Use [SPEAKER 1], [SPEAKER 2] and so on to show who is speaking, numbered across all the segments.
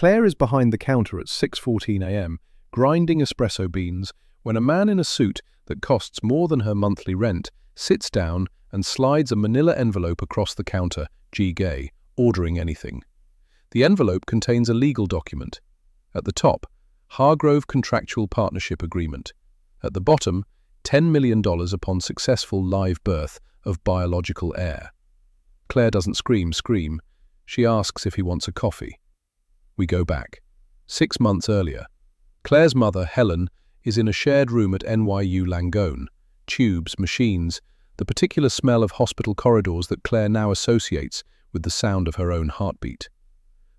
[SPEAKER 1] Claire is behind the counter at 6:14 a.m., grinding espresso beans, when a man in a suit that costs more than her monthly rent sits down and slides a manila envelope across the counter, G. Gay, ordering anything. The envelope contains a legal document. At the top, Hargrove Contractual Partnership Agreement. At the bottom, $10 million upon successful live birth of biological heir. Claire doesn't scream. She asks if he wants a coffee. We go back. 6 months earlier. Claire's mother, Helen, is in a shared room at NYU Langone. Tubes, machines, the particular smell of hospital corridors that Claire now associates with the sound of her own heartbeat.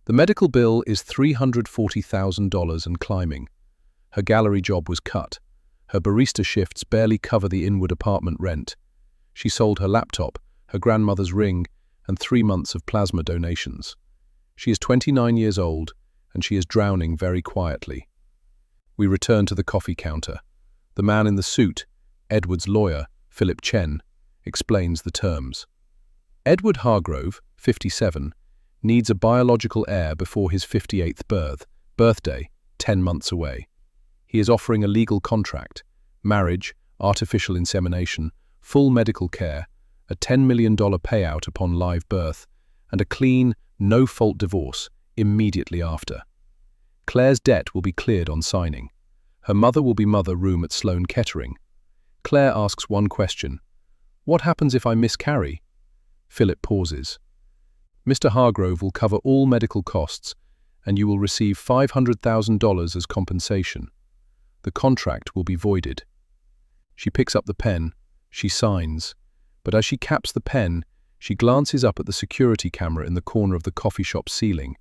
[SPEAKER 1] The medical bill is $340,000 and climbing. Her gallery job was cut. Her barista shifts barely cover the Inwood apartment rent. She sold her laptop, her grandmother's ring, and 3 months of plasma donations. She is 29 years old, and she is drowning very quietly. We return to the coffee counter. The man in the suit, Edward's lawyer, Philip Chen, explains the terms. Edward Hargrove, 57, needs a biological heir before his 58th birthday, 10 months away. He is offering a legal contract, marriage, artificial insemination, full medical care, a $10 million payout upon live birth, and a clean, no-fault divorce immediately after. Claire's debt will be cleared on signing. Her mother will be mother room at Sloan Kettering. Claire asks one question. What happens if I miscarry? Philip pauses. Mr. Hargrove will cover all medical costs, and you will receive $500,000 as compensation. The contract will be voided. She picks up the pen. She signs. But as she caps the pen, she glances up at the security camera in the corner of the coffee shop ceiling,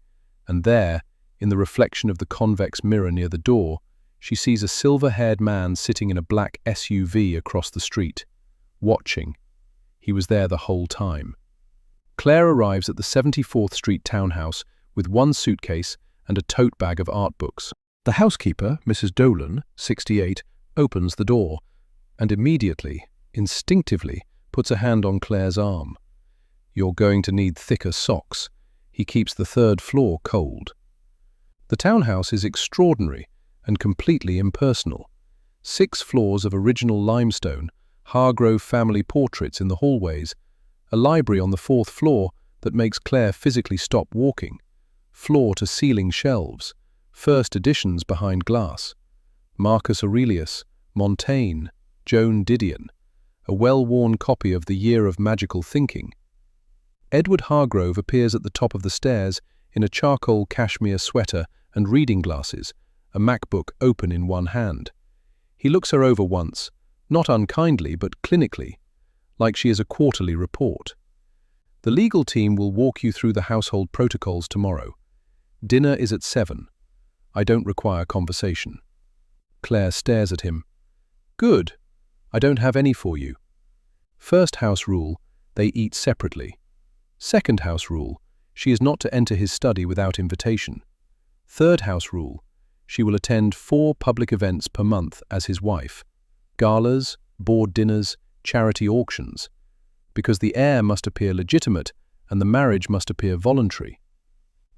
[SPEAKER 1] and there, in the reflection of the convex mirror near the door, she sees a silver-haired man sitting in a black SUV across the street, watching. He was there the whole time. Claire arrives at the 74th Street townhouse with one suitcase and a tote bag of art books. The housekeeper, Mrs. Dolan, 68, opens the door and immediately, instinctively, puts a hand on Claire's arm. You're going to need thicker socks. He keeps the 3rd floor cold. The townhouse is extraordinary and completely impersonal. 6 floors of original limestone, Hargrove family portraits in the hallways, a library on the 4th floor that makes Claire physically stop walking, floor-to-ceiling shelves, first editions behind glass, Marcus Aurelius, Montaigne, Joan Didion, a well-worn copy of The Year of Magical Thinking. Edward Hargrove appears at the top of the stairs in a charcoal cashmere sweater and reading glasses, a MacBook open in one hand. He looks her over once, not unkindly but clinically, like she is a quarterly report. The legal team will walk you through the household protocols tomorrow. Dinner is at 7. I don't require conversation. Claire stares at him. Good. I don't have any for you. First house rule, they eat separately. Second house rule, she is not to enter his study without invitation. Third house rule, she will attend 4 public events per month as his wife. Galas, board dinners, charity auctions. Because the heir must appear legitimate and the marriage must appear voluntary.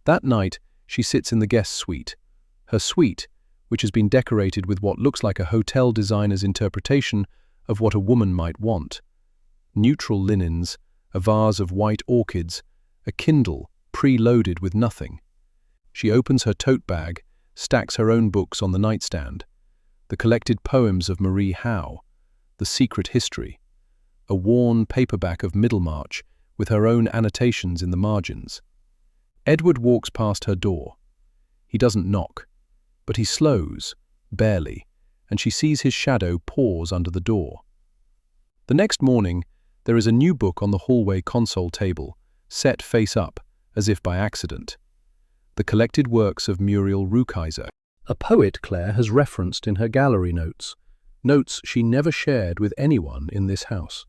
[SPEAKER 1] That night, she sits in the guest suite. Her suite, which has been decorated with what looks like a hotel designer's interpretation of what a woman might want. Neutral linens, a vase of white orchids, a Kindle pre-loaded with nothing. She opens her tote bag, stacks her own books on the nightstand. The collected poems of Marie Howe, The Secret History, a worn paperback of Middlemarch with her own annotations in the margins. Edward walks past her door. He doesn't knock, but he slows, barely, and she sees his shadow pause under the door. The next morning, there is a new book on the hallway console table, set face up, as if by accident. The collected works of Muriel Rukeyser, a poet Claire has referenced in her gallery notes, notes she never shared with anyone in this house.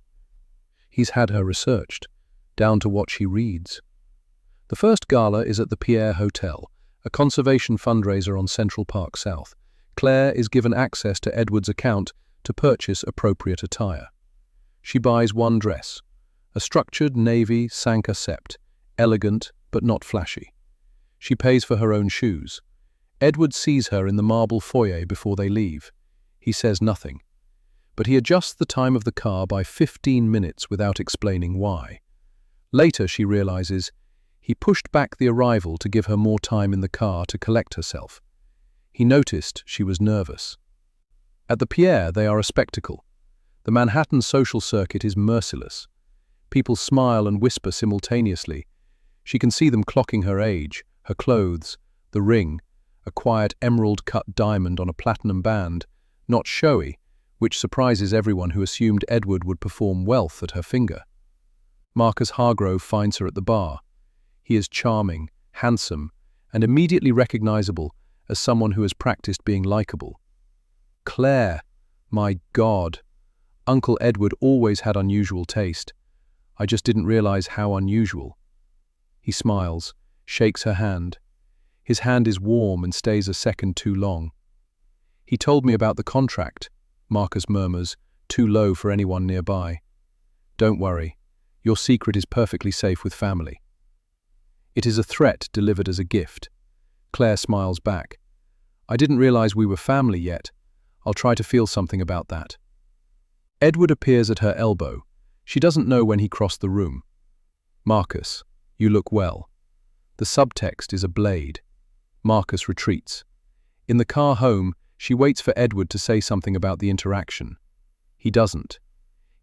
[SPEAKER 1] He's had her researched, down to what she reads. The first gala is at the Pierre Hotel, a conservation fundraiser on Central Park South. Claire is given access to Edward's account to purchase appropriate attire. She buys one dress, a structured navy Sanka sept, elegant but not flashy. She pays for her own shoes. Edward sees her in the marble foyer before they leave. He says nothing, but he adjusts the time of the car by 15 minutes without explaining why. Later, she realizes he pushed back the arrival to give her more time in the car to collect herself. He noticed she was nervous. At the pier, they are a spectacle. The Manhattan social circuit is merciless. People smile and whisper simultaneously. She can see them clocking her age, her clothes, the ring, a quiet emerald-cut diamond on a platinum band, not showy, which surprises everyone who assumed Edward would perform wealth at her finger. Marcus Hargrove finds her at the bar. He is charming, handsome, and immediately recognizable as someone who has practiced being likable. Claire, my God. Uncle Edward always had unusual taste. I just didn't realize how unusual. He smiles, shakes her hand. His hand is warm and stays a second too long. He told me about the contract, Marcus murmurs, too low for anyone nearby. Don't worry, your secret is perfectly safe with family. It is a threat delivered as a gift. Claire smiles back. I didn't realize we were family yet. I'll try to feel something about that. Edward appears at her elbow. She doesn't know when he crossed the room. Marcus, you look well. The subtext is a blade. Marcus retreats. In the car home, she waits for Edward to say something about the interaction. He doesn't.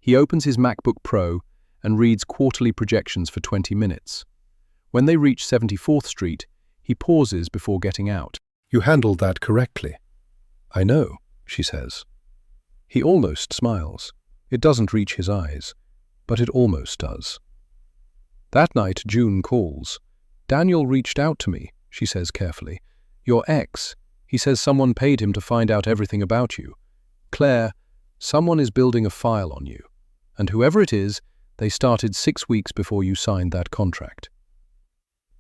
[SPEAKER 1] He opens his MacBook Pro and reads quarterly projections for 20 minutes. When they reach 74th Street, he pauses before getting out.
[SPEAKER 2] You handled that correctly.
[SPEAKER 1] I know, she says. He almost smiles. It doesn't reach his eyes, but it almost does. That night, June calls. Daniel reached out to me, she says carefully. Your ex. He says someone paid him to find out everything about you. Claire, someone is building a file on you. And whoever it is, they started 6 weeks before you signed that contract.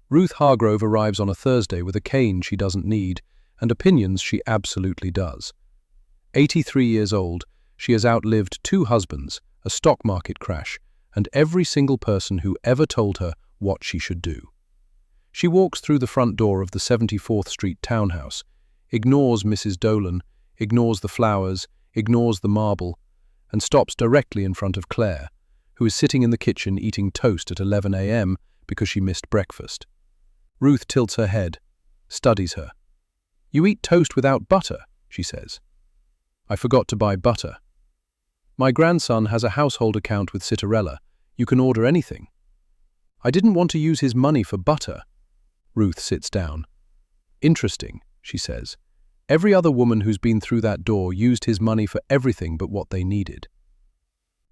[SPEAKER 1] Ruth Hargrove arrives on a Thursday with a cane she doesn't need and opinions she absolutely does. 83 years old, she has outlived 2 husbands, a stock market crash, and every single person who ever told her what she should do. She walks through the front door of the 74th Street townhouse, ignores Mrs. Dolan, ignores the flowers, ignores the marble, and stops directly in front of Claire, who is sitting in the kitchen eating toast at 11 a.m. because she missed breakfast. Ruth tilts her head, studies her. You eat toast without butter, she says. I forgot to buy butter. My grandson has a household account with Citarella. You can order anything. I didn't want to use his money for butter. Ruth sits down. Interesting, she says. Every other woman who's been through that door used his money for everything but what they needed.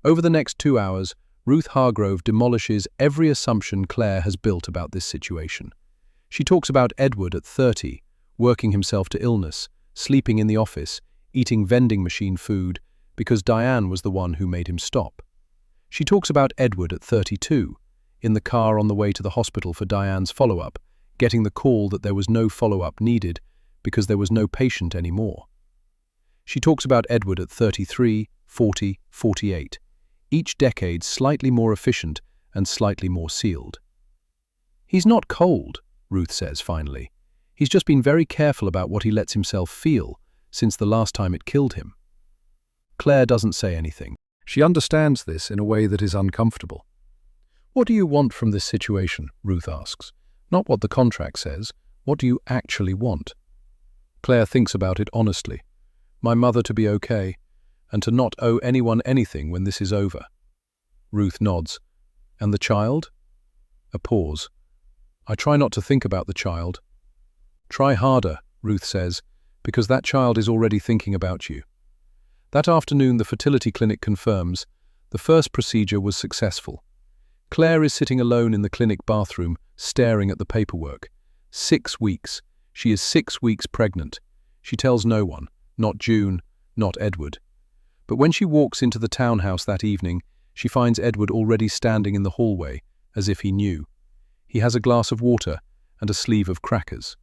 [SPEAKER 1] Over the next 2 hours, Ruth Hargrove demolishes every assumption Claire has built about this situation. She talks about Edward at 30, working himself to illness, sleeping in the office, eating vending machine food, because Diane was the one who made him stop. She talks about Edward at 32, in the car on the way to the hospital for Diane's follow-up, getting the call that there was no follow-up needed because there was no patient anymore. She talks about Edward at 33, 40, 48, each decade slightly more efficient and slightly more sealed. He's not cold, Ruth says finally. He's just been very careful about what he lets himself feel since the last time it killed him. Claire doesn't say anything. She understands this in a way that is uncomfortable. What do you want from this situation? Ruth asks. Not what the contract says. What do you actually want? Claire thinks about it honestly. My mother to be okay, and to not owe anyone anything when this is over. Ruth nods. And the child? A pause. I try not to think about the child. Try harder, Ruth says, because that child is already thinking about you. That afternoon, the fertility clinic confirms the first procedure was successful. Claire is sitting alone in the clinic bathroom, staring at the paperwork. 6 weeks. She is 6 weeks pregnant. She tells no one, not June, not Edward. But when she walks into the townhouse that evening, she finds Edward already standing in the hallway, as if he knew. He has a glass of water and a sleeve of crackers.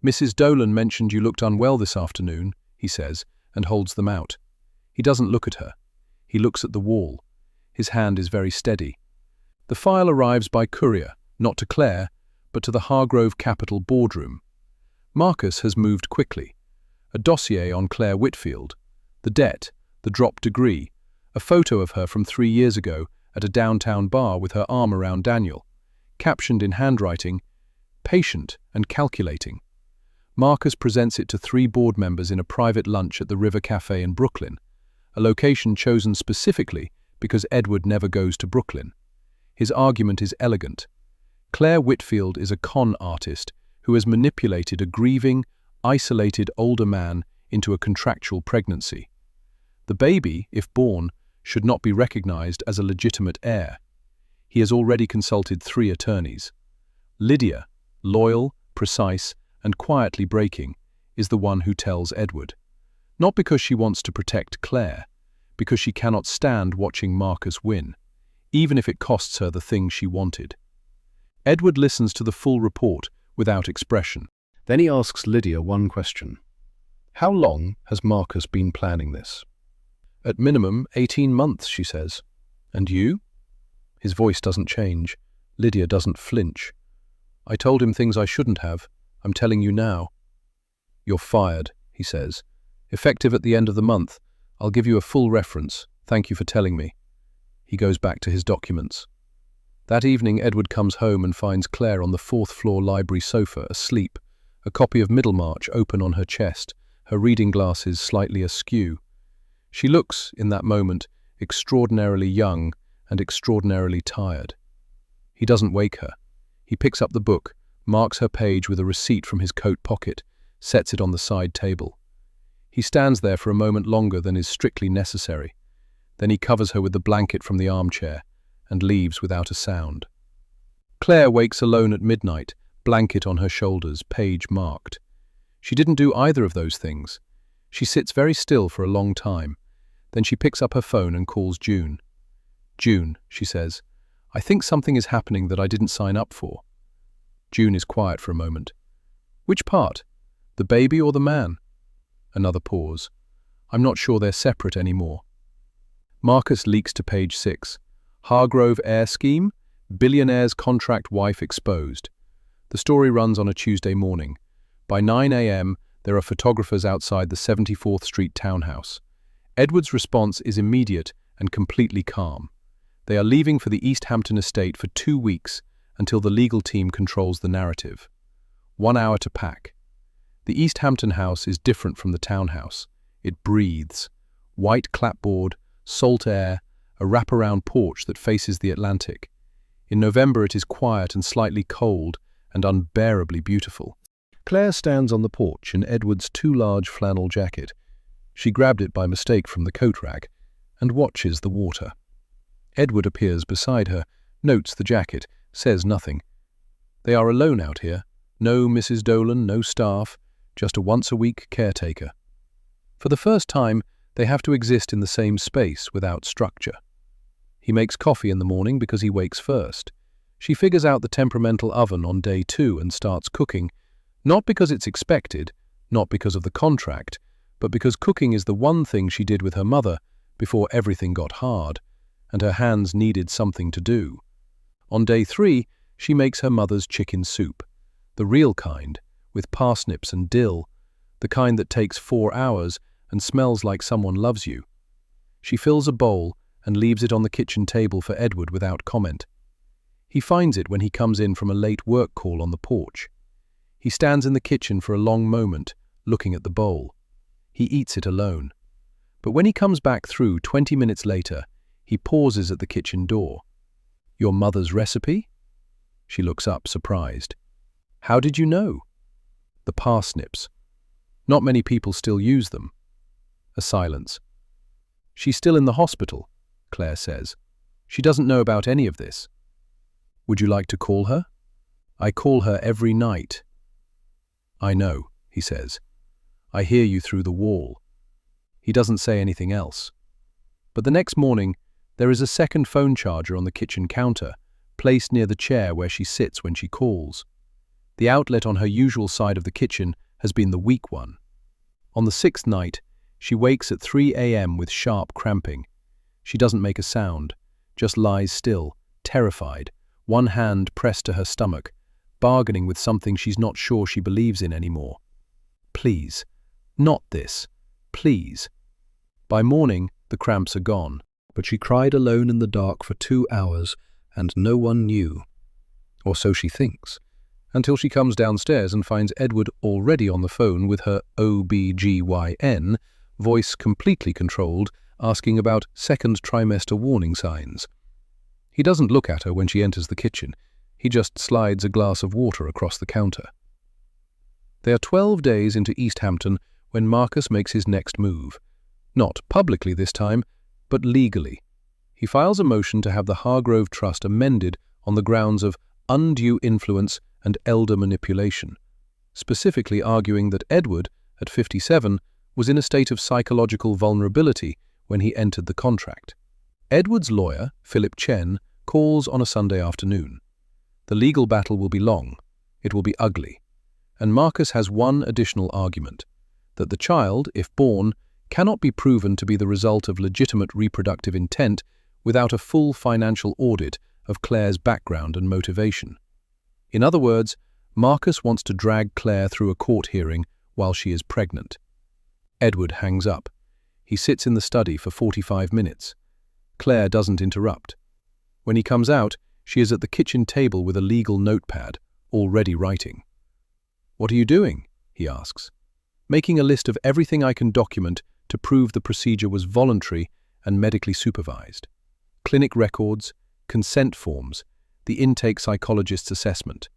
[SPEAKER 1] Mrs. Dolan mentioned you looked unwell this afternoon, he says, and holds them out. He doesn't look at her. He looks at the wall. His hand is very steady. The file arrives by courier, not to Claire, but to the Hargrove Capital boardroom. Marcus has moved quickly. A dossier on Claire Whitfield, the debt, the dropped degree, a photo of her from 3 years ago at a downtown bar with her arm around Daniel, captioned in handwriting, "Patient and calculating." Marcus presents it to 3 board members in a private lunch at the River Cafe in Brooklyn, a location chosen specifically because Edward never goes to Brooklyn. His argument is elegant. Claire Whitfield is a con artist who has manipulated a grieving, isolated older man into a contractual pregnancy. The baby, if born, should not be recognized as a legitimate heir. He has already consulted 3 attorneys. Lydia, loyal, precise, and quietly breaking, is the one who tells Edward. Not because she wants to protect Claire, because she cannot stand watching Marcus win, even if it costs her the thing she wanted. Edward listens to the full report without expression. Then he asks Lydia one question. How long has Marcus been planning this? At minimum, 18 months, she says. And you? His voice doesn't change. Lydia doesn't flinch. I told him things I shouldn't have. I'm telling you now. You're fired, he says. Effective at the end of the month. I'll give you a full reference. Thank you for telling me. He goes back to his documents. That evening, Edward comes home and finds Claire on the 4th-floor library sofa, asleep, a copy of Middlemarch open on her chest, her reading glasses slightly askew. She looks, in that moment, extraordinarily young and extraordinarily tired. He doesn't wake her. He picks up the book, marks her page with a receipt from his coat pocket, sets it on the side table. He stands there for a moment longer than is strictly necessary. Then he covers her with the blanket from the armchair and leaves without a sound. Claire wakes alone at midnight, blanket on her shoulders, page marked. She didn't do either of those things. She sits very still for a long time. Then she picks up her phone and calls June. June, she says, I think something is happening that I didn't sign up for. June is quiet for a moment. Which part? The baby or the man? Another pause. I'm not sure they're separate anymore. Marcus leaks to page 6. Hargrove Heir scheme? Billionaire's contract wife exposed. The story runs on a Tuesday morning. By 9 a.m., there are photographers outside the 74th Street townhouse. Edward's response is immediate and completely calm. They are leaving for the East Hampton estate for 2 weeks until the legal team controls the narrative. 1 hour to pack. The East Hampton house is different from the townhouse. It breathes. White clapboard, salt air, a wraparound porch that faces the Atlantic. In November it is quiet and slightly cold and unbearably beautiful. Claire stands on the porch in Edward's too large flannel jacket. She grabbed it by mistake from the coat rack and watches the water. Edward appears beside her, notes the jacket, says nothing. They are alone out here. No Mrs. Dolan, no staff, just a once-a-week caretaker. For the first time, they have to exist in the same space without structure. He makes coffee in the morning because he wakes first. She figures out the temperamental oven on day 2 and starts cooking, not because it's expected, not because of the contract, but because cooking is the one thing she did with her mother before everything got hard, and her hands needed something to do. On day 3, she makes her mother's chicken soup, the real kind, with parsnips and dill, the kind that takes 4 hours and smells like someone loves you. She fills a bowl and leaves it on the kitchen table for Edward without comment. He finds it when he comes in from a late work call on the porch. He stands in the kitchen for a long moment, looking at the bowl. He eats it alone. But when he comes back through 20 minutes later, he pauses at the kitchen door. Your mother's recipe? She looks up, surprised. How did you know? The parsnips. Not many people still use them. A silence. She's still in the hospital, Claire says. She doesn't know about any of this. Would you like to call her? I call her every night. I know, he says. I hear you through the wall. He doesn't say anything else. But the next morning, there is a second phone charger on the kitchen counter, placed near the chair where she sits when she calls. The outlet on her usual side of the kitchen has been the weak one. On the 6th night, she wakes at 3 a.m. with sharp cramping. She doesn't make a sound, just lies still, terrified, one hand pressed to her stomach, bargaining with something she's not sure she believes in anymore. Please. Not this. Please. By morning, the cramps are gone, but she cried alone in the dark for 2 hours, and no one knew. Or so she thinks, until she comes downstairs and finds Edward already on the phone with her OBGYN, voice completely controlled, asking about second trimester warning signs. He doesn't look at her when she enters the kitchen. He just slides a glass of water across the counter. They are 12 days into East Hampton when Marcus makes his next move. Not publicly this time, but legally. He files a motion to have the Hargrove Trust amended on the grounds of undue influence and elder manipulation, specifically arguing that Edward, at 57, was in a state of psychological vulnerability when he entered the contract. Edward's lawyer, Philip Chen, calls on a Sunday afternoon. The legal battle will be long. It will be ugly. And Marcus has one additional argument, that the child, if born, cannot be proven to be the result of legitimate reproductive intent without a full financial audit of Claire's background and motivation. In other words, Marcus wants to drag Claire through a court hearing while she is pregnant. Edward hangs up. He sits in the study for 45 minutes. Claire doesn't interrupt. When he comes out, she is at the kitchen table with a legal notepad, already writing. "What are you doing?" he asks. "Making a list of everything I can document to prove the procedure was voluntary and medically supervised. Clinic records, consent forms, the intake psychologist's assessment.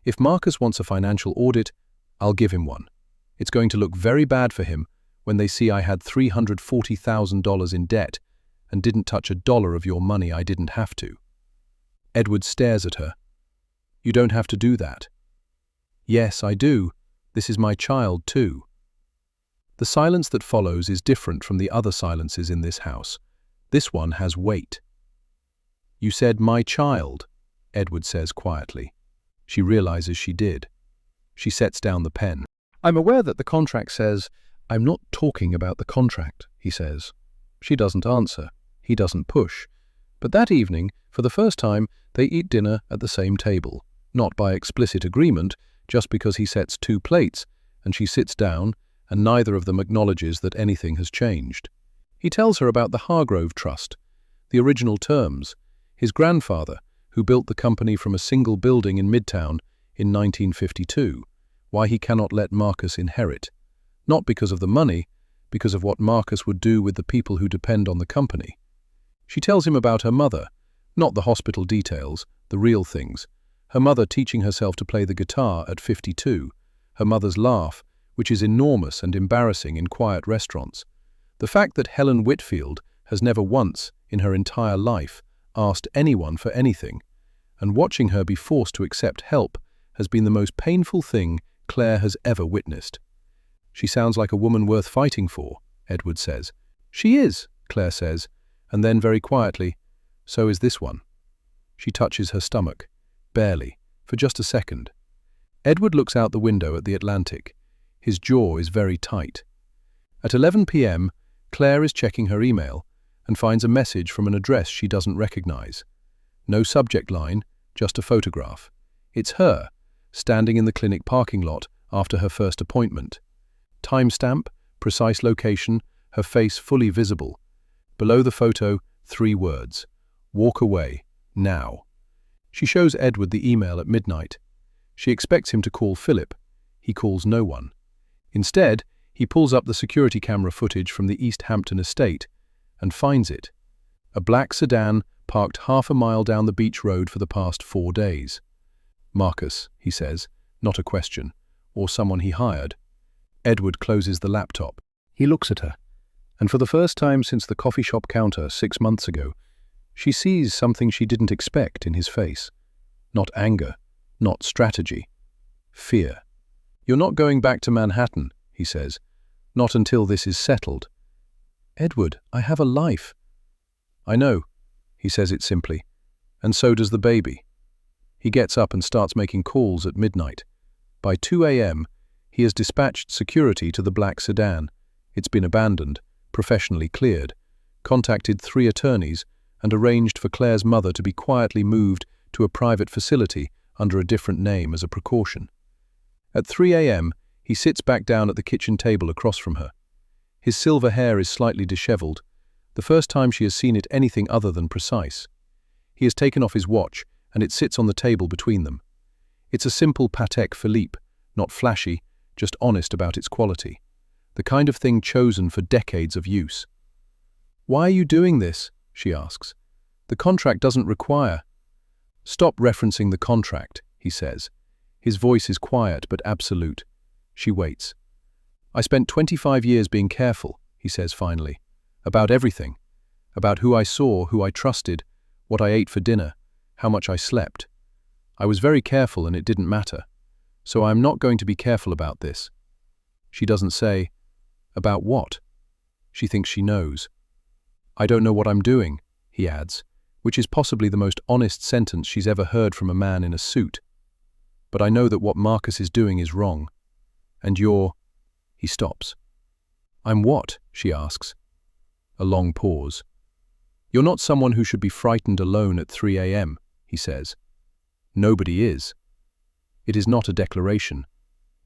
[SPEAKER 1] If Marcus wants a financial audit, I'll give him one. It's going to look very bad for him when they see I had $340,000 in debt and didn't touch a dollar of your money I didn't have to." Edward stares at her. "You don't have to do that." "Yes, I do. This is my child, too." The silence that follows is different from the other silences in this house. This one has weight. "You said my child," Edward says quietly. She realizes she did. She sets down the pen. "I'm aware that the contract says—" "I'm not talking about the contract," he says. She doesn't answer. He doesn't push. But that evening, for the first time, they eat dinner at the same table, not by explicit agreement, just because he sets 2 plates, and she sits down, and neither of them acknowledges that anything has changed. He tells her about the Hargrove Trust, the original terms, his grandfather, who built the company from a single building in Midtown in 1952, why he cannot let Marcus inherit. Not because of the money, because of what Marcus would do with the people who depend on the company. She tells him about her mother, not the hospital details, the real things. Her mother teaching herself to play the guitar at 52, her mother's laugh, which is enormous and embarrassing in quiet restaurants. The fact that Helen Whitfield has never once, in her entire life, asked anyone for anything, and watching her be forced to accept help has been the most painful thing Claire has ever witnessed. "She sounds like a woman worth fighting for," Edward says. "She is," Claire says, and then very quietly, "So is this one." She touches her stomach, barely, for just a second. Edward looks out the window at the Atlantic. His jaw is very tight. At 11 p.m., Claire is checking her email and finds a message from an address she doesn't recognize. No subject line, just a photograph. It's her, standing in the clinic parking lot after her first appointment. Timestamp, precise location, her face fully visible. Below the photo, 3 words. "Walk away, now." She shows Edward the email at midnight. She expects him to call Philip. He calls no one. Instead, he pulls up the security camera footage from the East Hampton estate and finds it. A black sedan parked half a mile down the beach road for the past 4 days. "Marcus," he says, not a question, or someone he hired. Edward closes the laptop. He looks at her, and for the first time since the coffee shop counter 6 months ago, she sees something she didn't expect in his face. Not anger, not strategy. Fear. "You're not going back to Manhattan," he says. "Not until this is settled." "Edward, I have a life." "I know," he says it simply, "and so does the baby." He gets up and starts making calls at midnight. By 2 a.m., he has dispatched security to the black sedan. It's been abandoned, professionally cleared, contacted 3 attorneys, and arranged for Claire's mother to be quietly moved to a private facility under a different name as a precaution. At 3 a.m., he sits back down at the kitchen table across from her. His silver hair is slightly disheveled, the first time she has seen it anything other than precise. He has taken off his watch, and it sits on the table between them. It's a simple Patek Philippe, not flashy, just honest about its quality. The kind of thing chosen for decades of use. "Why are you doing this?" she asks. "The contract doesn't require." "Stop referencing the contract," he says. His voice is quiet but absolute. She waits. "I spent 25 years being careful," he says finally. "About everything. About who I saw, who I trusted, what I ate for dinner, how much I slept. I was very careful and it didn't matter. So I'm not going to be careful about this." She doesn't say, "About what?" She thinks she knows. "I don't know what I'm doing," he adds, which is possibly the most honest sentence she's ever heard from a man in a suit. "But I know that what Marcus is doing is wrong. And you're—" He stops. "I'm what?" she asks. A long pause. "You're not someone who should be frightened alone at 3 a.m., he says. "Nobody is. It is not a declaration.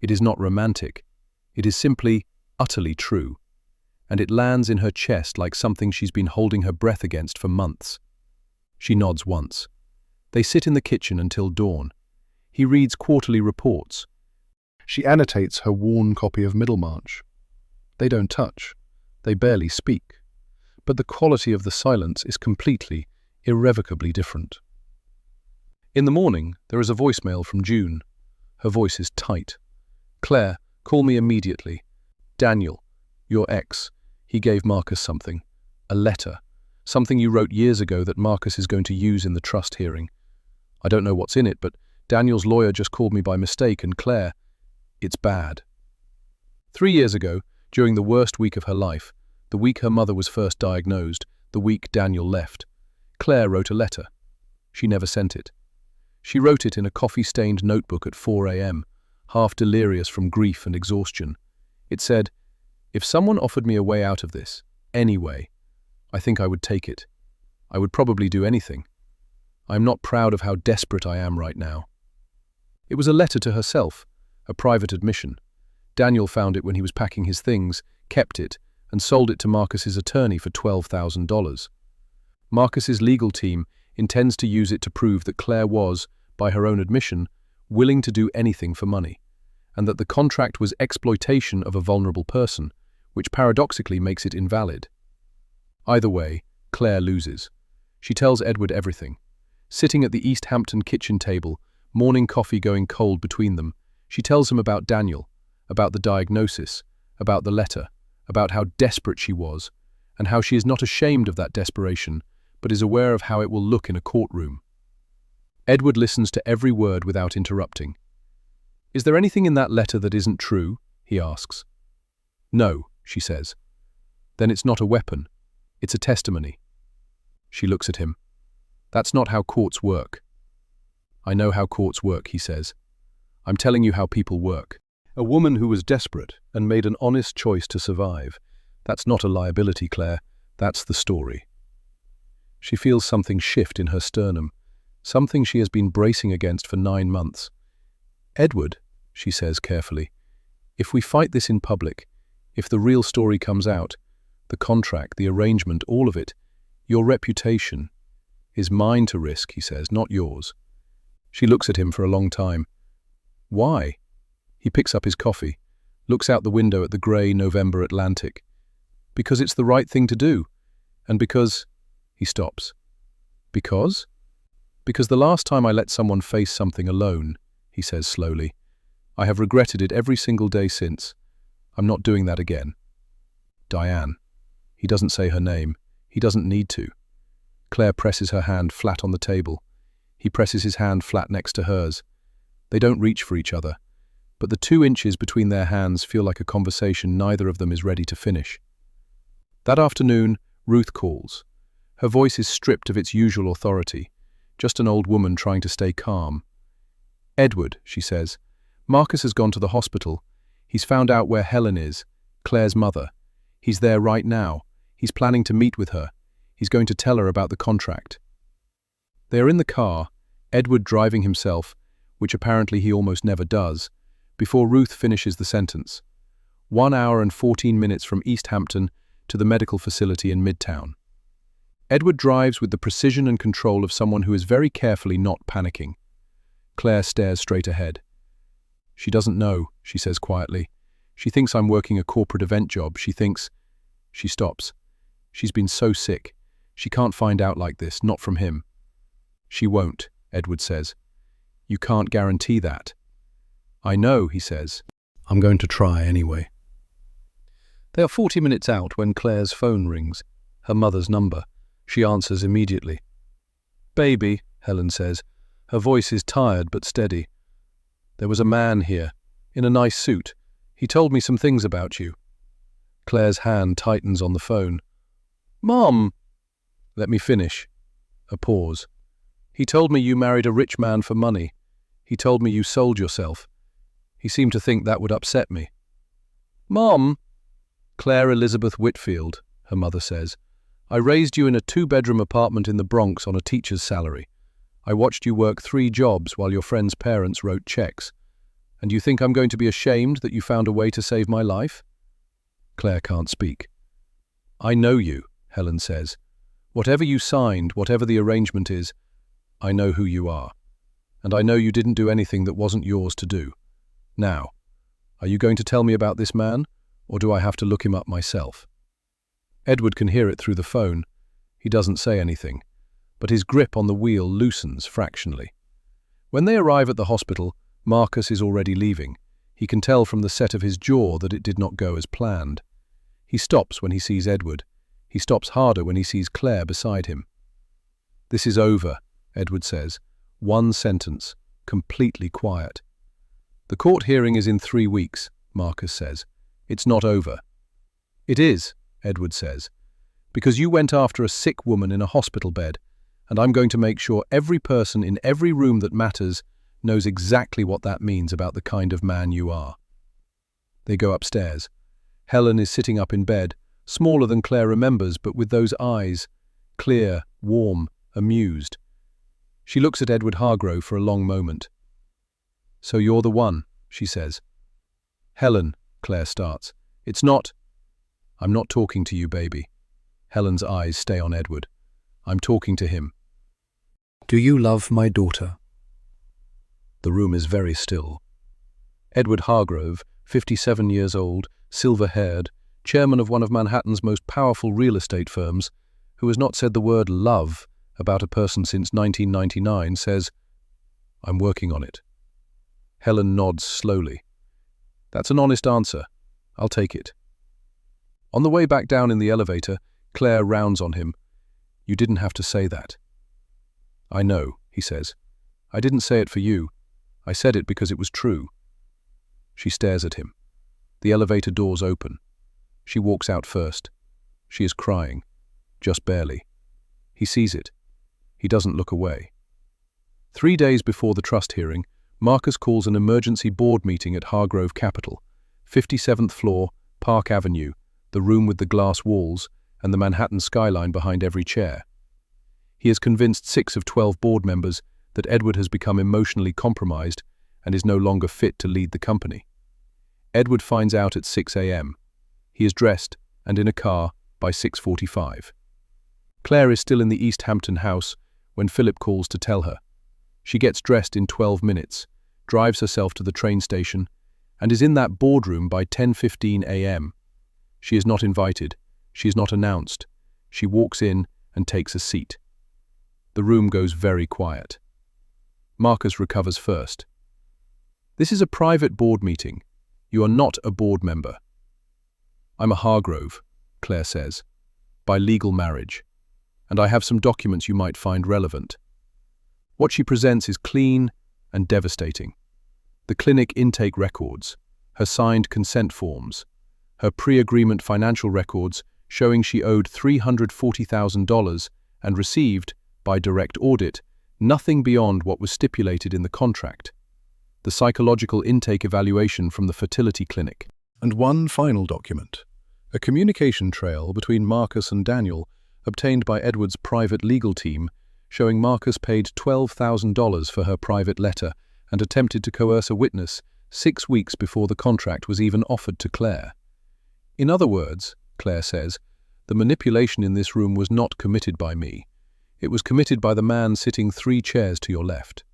[SPEAKER 1] It is not romantic. It is simply, utterly true. And it lands in her chest like something she's been holding her breath against for months." She nods once. They sit in the kitchen until dawn. He reads quarterly reports.
[SPEAKER 2] She annotates her worn copy of Middlemarch. They don't touch. They barely speak. But the quality of the silence is completely, irrevocably different. In the morning, there is a voicemail from June. Her voice is tight. "Claire, call me immediately. Daniel, your ex, he gave Marcus something. A letter. Something you wrote years ago that Marcus is going to use in the trust hearing. I don't know what's in it, but Daniel's lawyer just called me by mistake, and Claire, it's bad." 3 years ago, during the worst week of her life, the week her mother was first diagnosed, the week Daniel left, Claire wrote a letter. She never sent it. She wrote it in a coffee-stained notebook at 4 a.m., half delirious from grief and exhaustion. It said, "If someone offered me a way out of this, any way, I think I would take it. I would probably do anything. I'm not proud of how desperate I am right now." It was a letter to herself, a private admission. Daniel found it when he was packing his things, kept it, and sold it to Marcus's attorney for $12,000. Marcus's legal team intends to use it to prove that Claire was, by her own admission, willing to do anything for money, and that the contract was exploitation of a vulnerable person, which paradoxically makes it invalid. Either way, Claire loses. She tells Edward everything. Sitting at the East Hampton kitchen table, morning coffee going cold between them, she tells him about Daniel, about the diagnosis, about the letter, about how desperate she was, and how she is not ashamed of that desperation, but is aware of how it will look in a courtroom. Edward listens to every word without interrupting. "Is there anything in that letter that isn't true?" he asks. "No," she says. "Then it's not a weapon. It's a testimony." She looks at him. "That's not how courts work." "I know how courts work," he says. "I'm telling you how people work. A woman who was desperate and made an honest choice to survive. That's not a liability, Claire. That's the story." She feels something shift in her sternum, something she has been bracing against for 9 months. "Edward," she says carefully, "if we fight this in public, if the real story comes out, the contract, the arrangement, all of it, your reputation is mine to risk," he says, "not yours." She looks at him for a long time. "Why?" He picks up his coffee, looks out the window at the grey November Atlantic. "Because it's the right thing to do. And because—" He stops. "Because?" "Because the last time I let someone face something alone," he says slowly, "I have regretted it every single day since. I'm not doing that again." Diane. He doesn't say her name. He doesn't need to. Claire presses her hand flat on the table. He presses his hand flat next to hers. They don't reach for each other, but the 2 inches between their hands feel like a conversation neither of them is ready to finish. That afternoon, Ruth calls. Her voice is stripped of its usual authority, just an old woman trying to stay calm. "Edward," she says, "Marcus has gone to the hospital. He's found out where Helen is, Claire's mother. He's there right now. He's planning to meet with her. He's going to tell her about the contract." They are in the car, Edward driving himself,
[SPEAKER 1] which apparently he almost never does, before Ruth finishes the sentence. 1 hour and 14 minutes from East Hampton to the medical facility in Midtown. Edward drives with the precision and control of someone who is very carefully not panicking. Claire stares straight ahead. She doesn't know, she says quietly. She thinks I'm working a corporate event job. She thinks... She stops. She's been so sick. She can't find out like this, not from him. She won't, Edward says. You can't guarantee that. I know, he says.
[SPEAKER 2] I'm going to try anyway.
[SPEAKER 1] They are 40 minutes out when Claire's phone rings. Her mother's number. She answers immediately. Baby, Helen says. Her voice is tired but steady. There was a man here, in a nice suit. He told me some things about you. Claire's hand tightens on the phone. Mom! Let me finish. A pause. He told me you married a rich man for money. He told me you sold yourself. He seemed to think that would upset me. Mom! Claire Elizabeth Whitfield, her mother says. I raised you in a 2-bedroom apartment in the Bronx on a teacher's salary. I watched you work 3 jobs while your friend's parents wrote checks. And you think I'm going to be ashamed that you found a way to save my life? Claire can't speak. I know you, Helen says. Whatever you signed, whatever the arrangement is, I know who you are. And I know you didn't do anything that wasn't yours to do. Now, are you going to tell me about this man, or do I have to look him up myself? Edward can hear it through the phone. He doesn't say anything, but his grip on the wheel loosens fractionally. When they arrive at the hospital, Marcus is already leaving. He can tell from the set of his jaw that it did not go as planned. He stops when he sees Edward. He stops harder when he sees Claire beside him. This is over, Edward says. 1 sentence, completely quiet. The court hearing is in 3 weeks, Marcus says. It's not over. It is, Edward says, because you went after a sick woman in a hospital bed, and I'm going to make sure every person in every room that matters knows exactly what that means about the kind of man you are. They go upstairs. Helen is sitting up in bed, smaller than Claire remembers, but with those eyes, clear, warm, amused. She looks at Edward Hargrove for a long moment. So you're the one, she says. Helen, Claire starts. It's not... I'm not talking to you, baby. Helen's eyes stay on Edward. I'm talking to him.
[SPEAKER 2] Do you love my daughter?
[SPEAKER 1] The room is very still. Edward Hargrove, 57 years old, silver-haired, chairman of one of Manhattan's most powerful real estate firms, who has not said the word love about a person since 1999, says, I'm working on it. Helen nods slowly. That's an honest answer. I'll take it. On the way back down in the elevator, Claire rounds on him. You didn't have to say that. I know, he says. I didn't say it for you. I said it because it was true. She stares at him. The elevator doors open. She walks out first. She is crying, just barely. He sees it. He doesn't look away. 3 days before the trust hearing, Marcus calls an emergency board meeting at Hargrove Capital, 57th floor, Park Avenue, the room with the glass walls and the Manhattan skyline behind every chair. He has convinced 6 of 12 board members that Edward has become emotionally compromised and is no longer fit to lead the company. Edward finds out at 6 a.m. He is dressed and in a car by 6:45. Claire is still in the East Hampton house when Philip calls to tell her. She gets dressed in 12 minutes, drives herself to the train station, and is in that boardroom by 10:15 a.m. She is not invited. She is not announced. She walks in and takes a seat. The room goes very quiet. Marcus recovers first. This is a private board meeting. You are not a board member. I'm a Hargrove, Claire says, by legal marriage, and I have some documents you might find relevant. What she presents is clean and devastating. The clinic intake records, her signed consent forms, her pre-agreement financial records showing she owed $340,000 and received, by direct audit, nothing beyond what was stipulated in the contract. The psychological intake evaluation from the fertility clinic.
[SPEAKER 2] And one final document, a communication trail between Marcus and Daniel, obtained by Edward's private legal team, showing Marcus paid $12,000 for her private letter
[SPEAKER 1] and attempted to coerce a witness 6 weeks before the contract was even offered to Claire. In other words, Claire says, the manipulation in this room was not committed by me. It was committed by the man sitting 3 chairs to your left.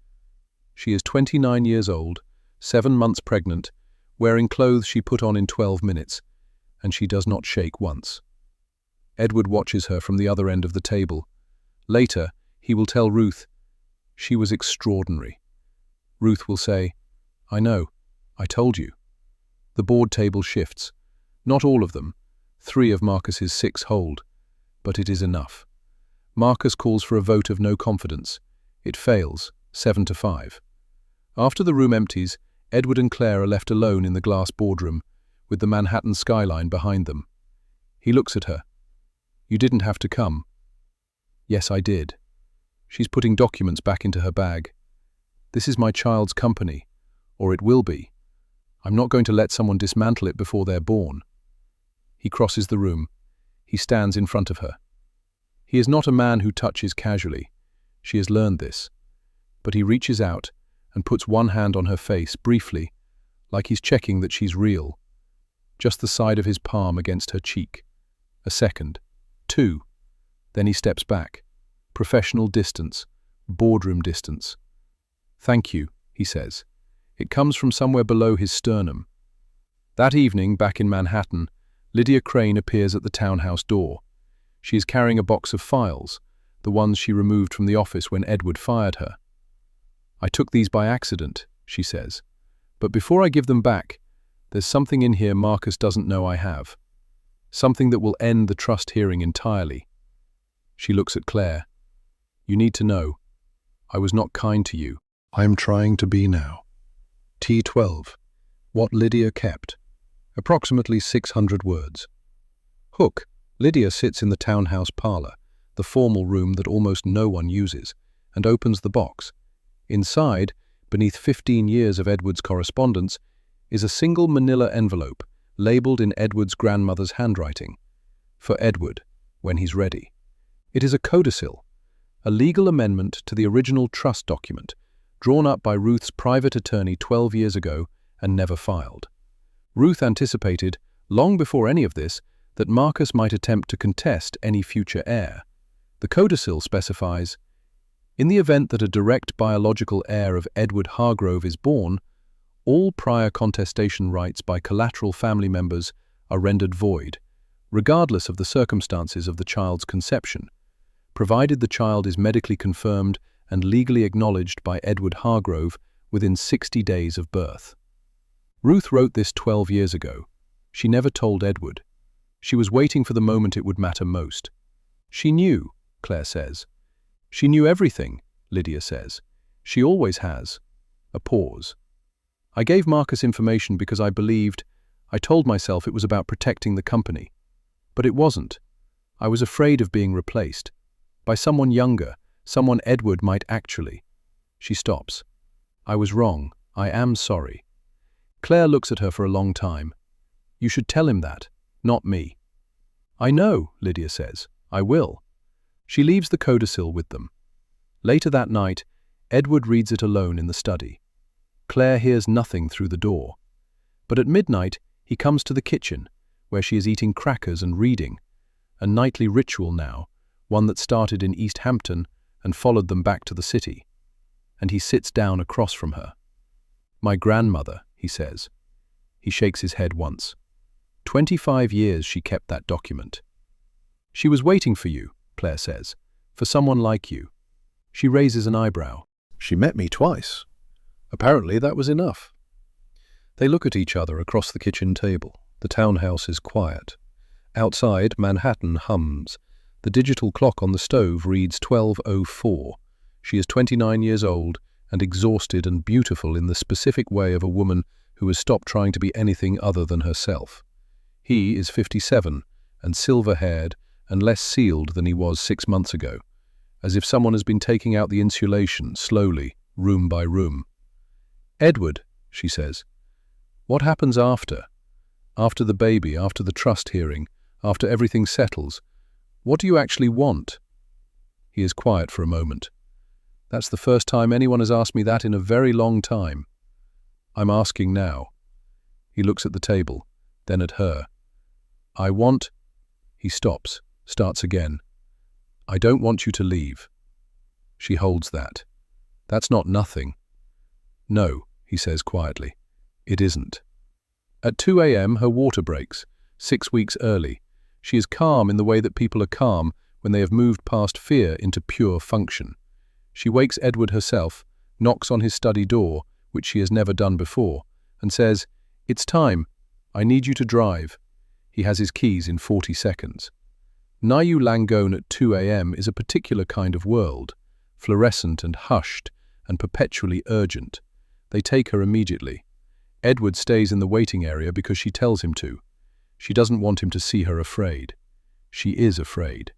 [SPEAKER 1] She is 29 years old, 7 months pregnant, wearing clothes she put on in 12 minutes, and she does not shake once. Edward watches her from the other end of the table. Later, he will tell Ruth, "She was extraordinary." Ruth will say, "I know, I told you." The board table shifts. Not all of them. 3 of Marcus's 6 hold. But it is enough. Marcus calls for a vote of no confidence. It fails, 7-5. After the room empties, Edward and Claire are left alone in the glass boardroom, with the Manhattan skyline behind them. He looks at her. "You didn't have to come." "Yes, I did." She's putting documents back into her bag. "This is my child's company, or it will be. I'm not going to let someone dismantle it before they're born." He crosses the room. He stands in front of her. He is not a man who touches casually. She has learned this. But he reaches out and puts one hand on her face briefly, like he's checking that she's real. Just the side of his palm against her cheek. A second. 2. Then he steps back. Professional distance. Boardroom distance. "Thank you," he says. It comes from somewhere below his sternum. That evening, back in Manhattan, Lydia Crane appears at the townhouse door. She is carrying a box of files, the ones she removed from the office when Edward fired her. "I took these by accident," she says. "But before I give them back, there's something in here Marcus doesn't know I have. Something that will end the trust hearing entirely." She looks at Claire. "You need to know. I was not kind to you."
[SPEAKER 2] I am trying to be now. T12. What Lydia kept. Approximately 600 words. Hook. Lydia sits in the townhouse parlor, the formal room that almost no one uses, and opens the box. Inside, beneath 15 years of Edward's correspondence, is a single manila envelope labeled in Edward's grandmother's handwriting. For Edward, when he's ready. It is a codicil, a legal amendment to the original trust document, drawn up by Ruth's private attorney 12 years ago and never filed. Ruth anticipated, long before any of this, that Marcus might attempt to contest any future heir. The codicil specifies, in the event that a direct biological heir of Edward Hargrove is born, all prior contestation rights by collateral family members are rendered void, regardless of the circumstances of the child's conception, provided the child is medically confirmed and legally acknowledged by Edward Hargrove within 60 days of birth. Ruth wrote this 12 years ago. She never told Edward. She was waiting for the moment it would matter most. She knew, Claire says. She knew everything, Lydia says. She always has. A pause. I gave Marcus information because I told myself it was about protecting the company. But it wasn't. I was afraid of being replaced. By someone younger, someone Edward might actually. She stops. I was wrong. I am sorry. Claire looks at her for a long time. You should tell him that, not me. I know, Lydia says. I will. She leaves the codicil with them. Later that night, Edward reads it alone in the study. Claire hears nothing through the door. But at midnight, he comes to the kitchen, where she is eating crackers and reading. A nightly ritual now, one that started in East Hampton and followed them back to the city. And he sits down across from her. My grandmother, he says. He shakes his head once. 25 years she kept that document. She was waiting for you, Claire says, for someone like you. She raises an eyebrow. She met me twice. Apparently that was enough. They look at each other across the kitchen table. The townhouse is quiet. Outside, Manhattan hums. The digital clock on the stove reads 12:04. She is 29 years old and exhausted and beautiful in the specific way of a woman who has stopped trying to be anything other than herself. He is 57 and silver-haired and less sealed than he was 6 months ago, as if someone has been taking out the insulation slowly, room by room. Edward, she says, what happens after? After the baby, after the trust hearing, after everything settles? What do you actually want? He is quiet for a moment.
[SPEAKER 1] That's the first time anyone has asked me that in a very long time. I'm asking now. He looks at the table, then at her. I want... He stops, starts again. I don't want you to leave. She holds that. That's not nothing. No, he says quietly. It isn't. At 2 a.m. her water breaks, 6 weeks early. She is calm in the way that people are calm when they have moved past fear into pure function. She wakes Edward herself, knocks on his study door, which she has never done before, and says, "It's time. I need you to drive." He has his keys in 40 seconds. Niu Langone at 2 a.m. is a particular kind of world, fluorescent and hushed and perpetually urgent. They take her immediately. Edward stays in the waiting area because she tells him to. She doesn't want him to see her afraid. She is afraid.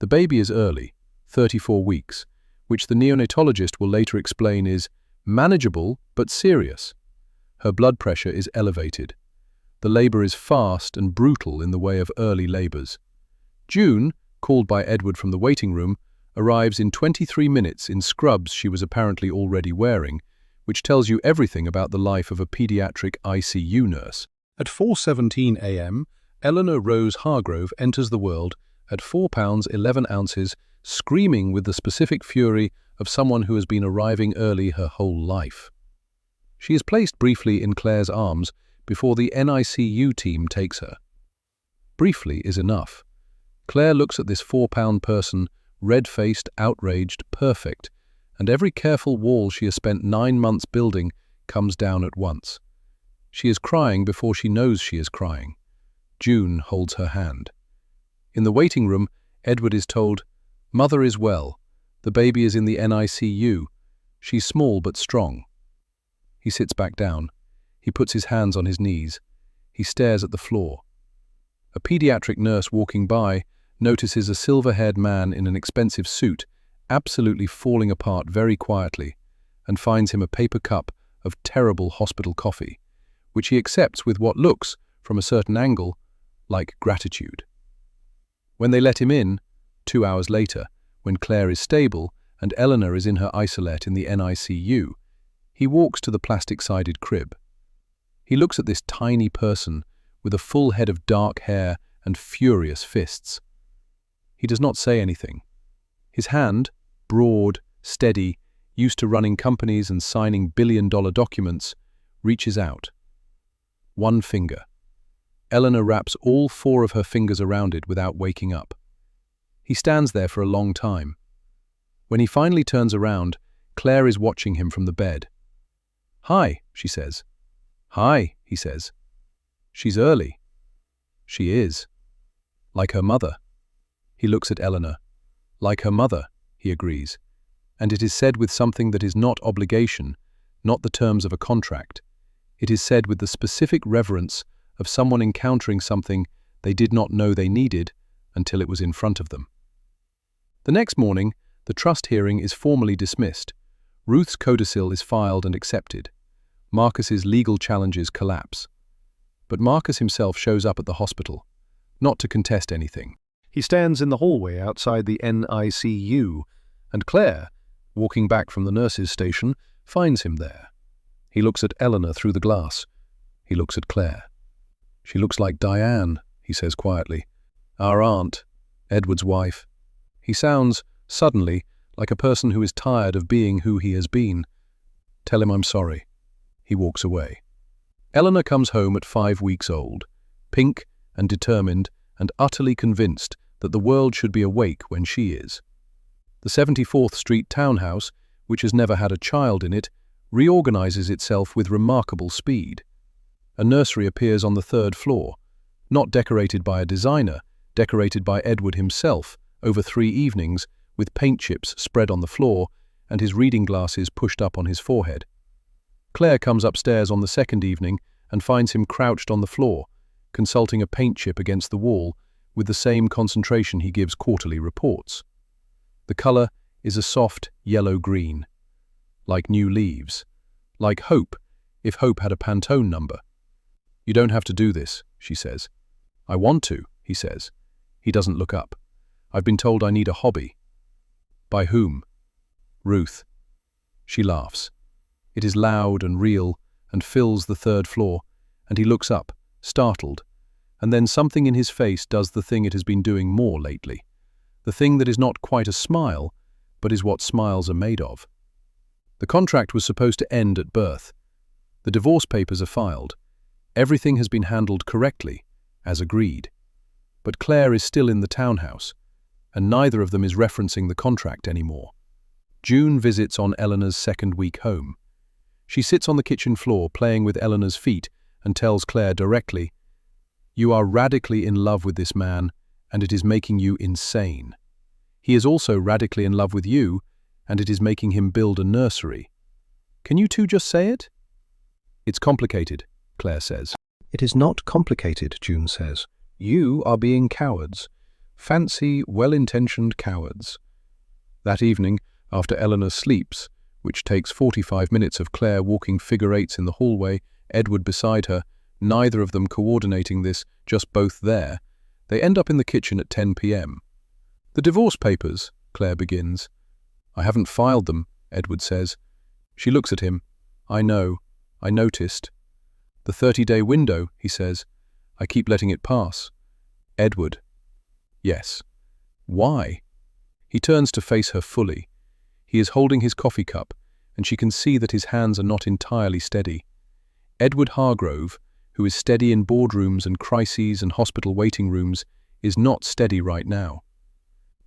[SPEAKER 1] The baby is early, 34 weeks, which the neonatologist will later explain is manageable but serious. Her blood pressure is elevated. The labor is fast and brutal in the way of early labors. June, called by Edward from the waiting room, arrives in 23 minutes in scrubs she was apparently already wearing, which tells you everything about the life of a pediatric ICU nurse. At 4:17 a.m., Eleanor Rose Hargrove enters the world at 4 pounds 11 ounces, screaming with the specific fury of someone who has been arriving early her whole life. She is placed briefly in Claire's arms before the NICU team takes her. Briefly is enough. Claire looks at this 4-pound person, red-faced, outraged, perfect, and every careful wall she has spent 9 months building comes down at once. She is crying before she knows she is crying. June holds her hand. In the waiting room, Edward is told, "Mother is well. The baby is in the NICU. She's small but strong." He sits back down. He puts his hands on his knees. He stares at the floor. A pediatric nurse walking by notices a silver-haired man in an expensive suit absolutely falling apart very quietly, and finds him a paper cup of terrible hospital coffee, which he accepts with what looks, from a certain angle, like gratitude. When they let him in, 2 hours later, when Claire is stable and Eleanor is in her isolette in the NICU, he walks to the plastic-sided crib. He looks at this tiny person with a full head of dark hair and furious fists. He does not say anything. His hand, broad, steady, used to running companies and signing billion-dollar documents, reaches out. One finger. Eleanor wraps all 4 of her fingers around it without waking up. He stands there for a long time. When he finally turns around, Claire is watching him from the bed. "Hi," she says. "Hi," he says. "She's early." She is. Like her mother. He looks at Eleanor. Like her mother, he agrees. And it is said with something that is not obligation, not the terms of a contract. It is said with the specific reverence of someone encountering something they did not know they needed until it was in front of them. The next morning, the trust hearing is formally dismissed. Ruth's codicil is filed and accepted. Marcus's legal challenges collapse. But Marcus himself shows up at the hospital, not to contest anything. He stands in the hallway outside the NICU, and Claire, walking back from the nurse's station, finds him there. He looks at Eleanor through the glass. He looks at Claire. "She looks like Diane," he says quietly. "Our aunt, Edward's wife." He sounds, suddenly, like a person who is tired of being who he has been. "Tell him I'm sorry." He walks away. Eleanor comes home at 5 weeks old, pink and determined and utterly convinced that the world should be awake when she is. The 74th Street townhouse, which has never had a child in it, reorganizes itself with remarkable speed. A nursery appears on the 3rd floor, not decorated by a designer, decorated by Edward himself, over 3 evenings, with paint chips spread on the floor and his reading glasses pushed up on his forehead. Claire comes upstairs on the 2nd evening and finds him crouched on the floor, consulting a paint chip against the wall with the same concentration he gives quarterly reports. The color is a soft yellow-green, like new leaves, like hope, if hope had a Pantone number. "You don't have to do this," she says. "I want to," he says. He doesn't look up. "I've been told I need a hobby." "By whom?" Ruth. She laughs. It is loud and real and fills the third floor, and he looks up, startled, and then something in his face does the thing it has been doing more lately. The thing that is not quite a smile, but is what smiles are made of. The contract was supposed to end at birth. The divorce papers are filed. Everything has been handled correctly, as agreed. But Claire is still in the townhouse, and neither of them is referencing the contract anymore. June visits on Eleanor's second week home. She sits on the kitchen floor playing with Eleanor's feet and tells Claire directly, "You are radically in love with this man, and it is making you insane. He is also radically in love with you, and it is making him build a nursery. Can you two just say it?" "It's complicated," Claire says.
[SPEAKER 2] "It is not complicated," June says. "You are being cowards. Fancy, well-intentioned cowards." That evening, after Eleanor sleeps, which takes 45 minutes of Claire walking figure eights in the hallway, Edward beside her, neither of them coordinating this, just both there, they end up in the kitchen at 10 p.m. "The divorce papers," Claire begins. "I haven't filed them," Edward says. She looks at him. "I know. I noticed." "The 30-day window," he says. "I keep letting it pass." "Edward." "Yes." "Why?" He turns to face her fully. He is holding his coffee cup, and she can see that his hands are not entirely steady. Edward Hargrove, who is steady in boardrooms and crises and hospital waiting rooms, is not steady right now.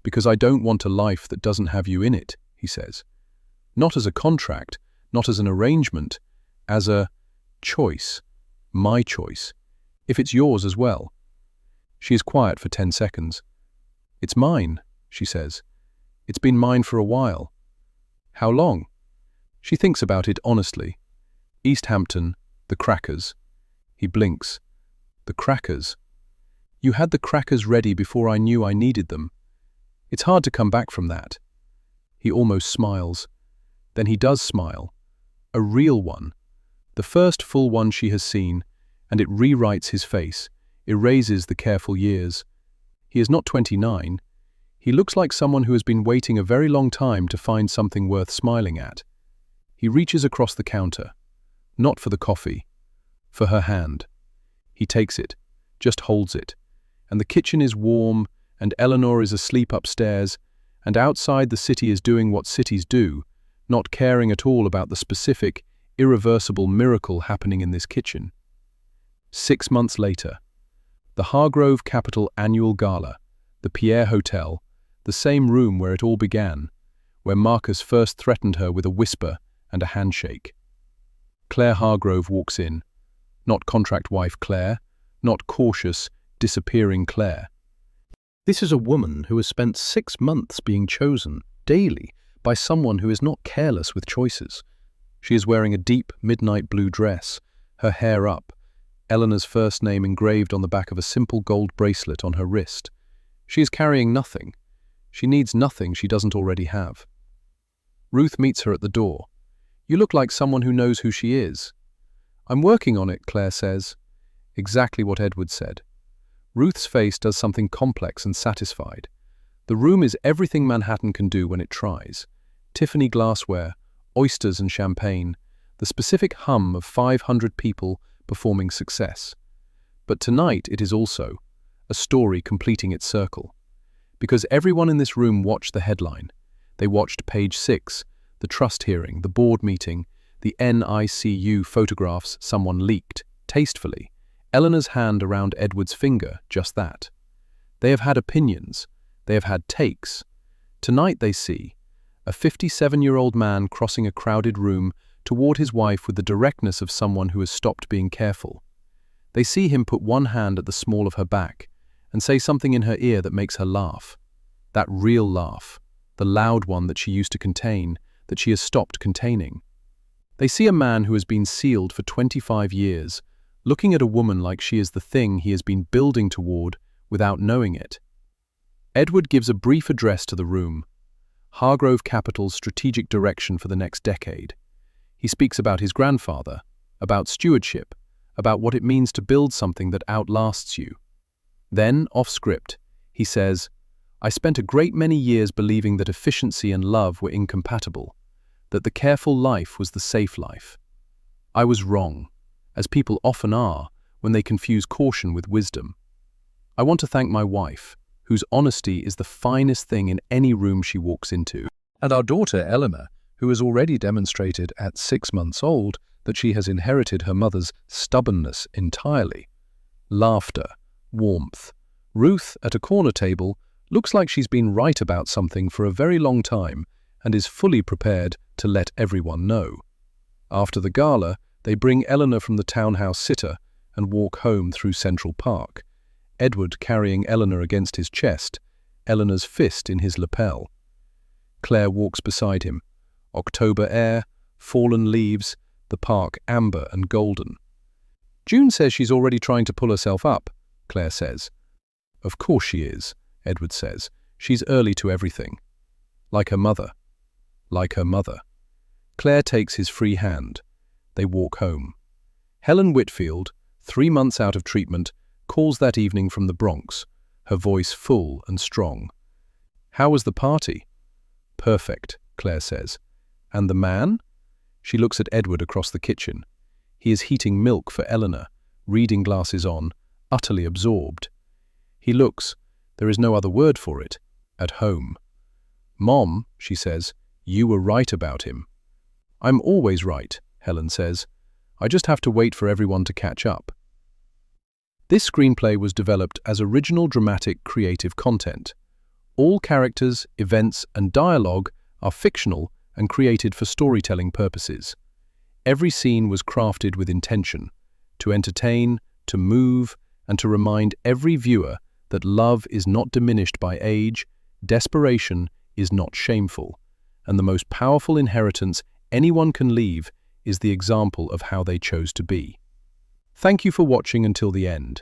[SPEAKER 2] "Because I don't want a life that doesn't have you in it," he says. "Not as a contract, not as an arrangement, as a choice, my choice, if it's yours as well." She is quiet for 10 seconds. "It's mine," she says. "It's been mine for a while." "How long?" She thinks about it honestly. "East Hampton, the crackers." He blinks. "The crackers? You had the crackers ready before I knew I needed them. It's hard to come back from that." He almost smiles. Then he does smile. A real one. The first full one she has seen, and it rewrites his face, erases the careful years. He is not 29. He looks like someone who has been waiting a very long time to find something worth smiling at. He reaches across the counter. Not for the coffee. For her hand. He takes it, just holds it, and the kitchen is warm, and Eleanor is asleep upstairs, and outside the city is doing what cities do, not caring at all about the specific, irreversible miracle happening in this kitchen. 6 months later. The Hargrove Capital Annual Gala, the Pierre Hotel, the same room where it all began, where Marcus first threatened her with a whisper and a handshake. Claire Hargrove walks in. Not contract wife Claire, not cautious, disappearing Claire. This is a woman who has spent 6 months being chosen, daily, by someone who is not careless with choices. She is wearing a deep midnight blue dress, her hair up, Eleanor's first name engraved on the back of a simple gold bracelet on her wrist. She is carrying nothing. She needs nothing she doesn't already have. Ruth meets her at the door. "You look like someone who knows who she is." "I'm working on it," Claire says. Exactly what Edward said. Ruth's face does something complex and satisfied. The room is everything Manhattan can do when it tries. Tiffany glassware, oysters and champagne, the specific hum of 500 people performing success. But tonight it is also a story completing its circle. Because everyone in this room watched the headline. They watched page 6, the trust hearing, the board meeting, the NICU photographs someone leaked, tastefully, Eleanor's hand around Edward's finger, just that. They have had opinions. They have had takes. Tonight they see a 57-year-old man crossing a crowded room toward his wife with the directness of someone who has stopped being careful. They see him put one hand at the small of her back and say something in her ear that makes her laugh. That real laugh, the loud one that she used to contain, that she has stopped containing. They see a man who has been sealed for 25 years, looking at a woman like she is the thing he has been building toward without knowing it. Edward gives a brief address to the room. Hargrove Capital's strategic direction for the next decade. He speaks about his grandfather, about stewardship, about what it means to build something that outlasts you. Then, off script, he says,
[SPEAKER 1] I spent a great many years believing that efficiency and love were incompatible, that the careful life was the safe life. I was wrong, as people often are when they confuse caution with wisdom. I want to thank my wife, whose honesty is the finest thing in any room she walks into,
[SPEAKER 2] and our daughter Eleanor, who has already demonstrated at 6 months old that she has inherited her mother's stubbornness entirely. Laughter, warmth. Ruth, at a corner table, looks like she's been right about something for a very long time and is fully prepared to let everyone know. After the gala, they bring Eleanor from the townhouse sitter and walk home through Central Park, Edward carrying Eleanor against his chest, Eleanor's fist in his lapel. Claire walks beside him. October air, fallen leaves, the park amber and golden. June says she's already trying to pull herself up, Claire says. Of course she is, Edward says. She's early to everything. Like her mother. Like her mother. Claire takes his free hand. They walk home. Helen Whitfield, 3 months out of treatment, calls that evening from the Bronx, her voice full and strong. How was the party? Perfect, Claire says. And the man? She looks at Edward across the kitchen. He is heating milk for Eleanor, reading glasses on, utterly absorbed. He looks, there is no other word for it, at home. Mom, she says, you were right about him. I'm always right, Helen says. I just have to wait for everyone to catch up. This screenplay was developed as original dramatic creative content. All characters, events, and dialogue are fictional and created for storytelling purposes. Every scene was crafted with intention, to entertain, to move, and to remind every viewer that love is not diminished by age, desperation is not shameful, and the most powerful inheritance anyone can leave is the example of how they chose to be. Thank you for watching until the end.